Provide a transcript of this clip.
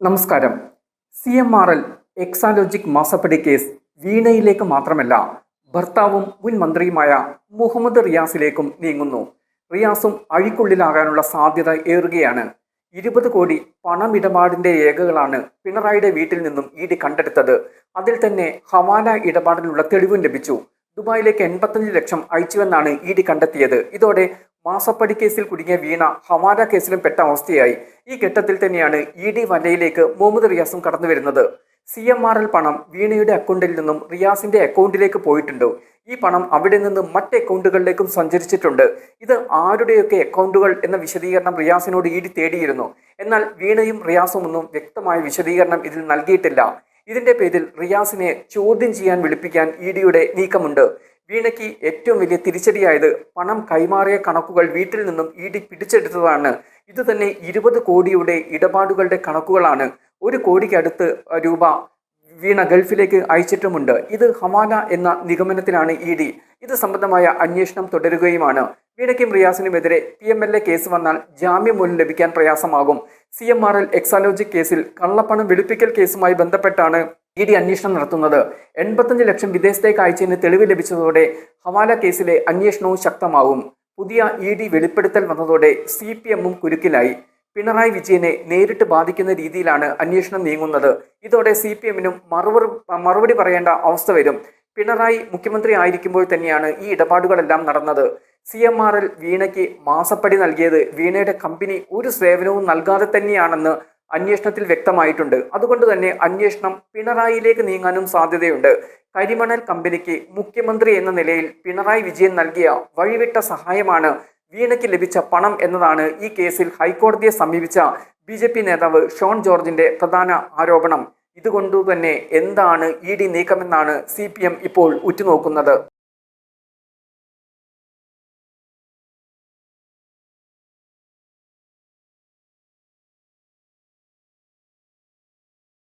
നമസ്കാരം. CMRL എക്സാലോജിക് മാസപ്പടി case വീണയിലേക്ക് മാത്രമല്ല ഭർത്താവും മുൻ മന്ത്രിയുമായ മുഹമ്മദ് റിയാസിലേക്കും നീങ്ങുന്നു. റിയാസും അഴിക്കുള്ളിലാകാനുള്ള സാധ്യത ഏറുകയാണ്. 20 കോടി പണമിടപാടിന്റെ രേഖകളാണ് പിണറായിയുടെ വീട്ടിൽ നിന്നും ഇഡി കണ്ടെടുത്തത്. അതിൽ തന്നെ ഹവാല ഇടപാടിനുള്ള തെളിവും ലഭിച്ചു. ദുബായിലേക്ക് 85 ലക്ഷം അയച്ചുവെന്നാണ് ഇഡി കണ്ടെത്തിയത്. ഇതോടെ മാസപ്പടി കേസിൽ കുടുങ്ങിയ വീണ ഹവാല കേസിലും പെട്ട അവസ്ഥയായി. ഈ ഘട്ടത്തിൽ തന്നെയാണ് ഇഡി വലയിലേക്ക് മുഹമ്മദ് റിയാസും കടന്നു വരുന്നത്. CMRL പണം വീണയുടെ അക്കൗണ്ടിൽ നിന്നും റിയാസിന്റെ അക്കൗണ്ടിലേക്ക് പോയിട്ടുണ്ട്. ഈ പണം അവിടെ നിന്ന് മറ്റ് അക്കൗണ്ടുകളിലേക്കും സഞ്ചരിച്ചിട്ടുണ്ട്. ഇത് ആരുടെയൊക്കെ അക്കൗണ്ടുകൾ എന്ന വിശദീകരണം റിയാസിനോട് ഇഡി തേടിയിരുന്നു. എന്നാൽ വീണയും റിയാസും ഒന്നും വ്യക്തമായ വിശദീകരണം ഇതിൽ നൽകിയിട്ടില്ല. ഇതിന്റെ പേരിൽ റിയാസിനെ ചോദ്യം ചെയ്യാൻ വിളിപ്പിക്കാൻ ഇഡിയുടെ നീക്കമുണ്ട്. വീണയ്ക്ക് ഏറ്റവും വലിയ തിരിച്ചടിയായത് പണം കൈമാറിയ കണക്കുകൾ വീട്ടിൽ നിന്നും ഇഡി പിടിച്ചെടുത്തതാണ്. ഇത് തന്നെ 20 കോടിയുടെ ഇടപാടുകളുടെ കണക്കുകളാണ്. 1 കോടിക്കടുത്ത് രൂപ വീണ ഗൾഫിലേക്ക് അയച്ചിട്ടുമുണ്ട്. ഇത് ഹവാല എന്ന നിഗമനത്തിലാണ് ഇഡി. ഇത് സംബന്ധമായ അന്വേഷണം തുടരുകയുമാണ്. വീണയ്ക്കും റിയാസിനുമെതിരെ PMLA കേസ് വന്നാൽ ജാമ്യം പോലും ലഭിക്കാൻ പ്രയാസമാകും. CMRL എക്സാലോജിക് കേസിൽ കള്ളപ്പണം വെളുപ്പിക്കൽ കേസുമായി ബന്ധപ്പെട്ടാണ് ഇഡി അന്വേഷണം നടത്തുന്നത്. 85 ലക്ഷം വിദേശത്തേക്ക് അയച്ചതിന് തെളിവ് ലഭിച്ചതോടെ ഹവാല കേസിലെ അന്വേഷണവും ശക്തമാവും. പുതിയ ഇഡി വെളിപ്പെടുത്തൽ വന്നതോടെ CPM കുരുക്കിലായി. പിണറായി വിജയനെ നേരിട്ട് ബാധിക്കുന്ന രീതിയിലാണ് അന്വേഷണം നീങ്ങുന്നത്. ഇതോടെ CPM-നും മറുപടി പറയേണ്ട അവസ്ഥ വരും. പിണറായി മുഖ്യമന്ത്രി ആയിരിക്കുമ്പോൾ തന്നെയാണ് ഈ ഇടപാടുകളെല്ലാം നടന്നത്. CMRL വീണയ്ക്ക് മാസപ്പടി നൽകിയത് വീണയുടെ കമ്പനി ഒരു സേവനവും നൽകാതെ തന്നെയാണെന്ന് അന്വേഷണത്തിൽ വ്യക്തമായിട്ടുണ്ട്. അതുകൊണ്ട് തന്നെ അന്വേഷണം പിണറായിയിലേക്ക് നീങ്ങാനും സാധ്യതയുണ്ട്. കരിമണൽ കമ്പനിക്ക് മുഖ്യമന്ത്രി എന്ന നിലയിൽ പിണറായി വിജയൻ നൽകിയ വഴിവിട്ട സഹായമാണ് വീണയ്ക്ക് ലഭിച്ച പണം എന്നതാണ് ഈ കേസിൽ ഹൈക്കോടതിയെ സമീപിച്ച BJP നേതാവ് ഷോൺ ജോർജിന്റെ പ്രധാന ആരോപണം. ഇതുകൊണ്ടുതന്നെ എന്താണ് ഇഡി നീക്കമെന്നാണ് CPM ഇപ്പോൾ ഉറ്റുനോക്കുന്നത്.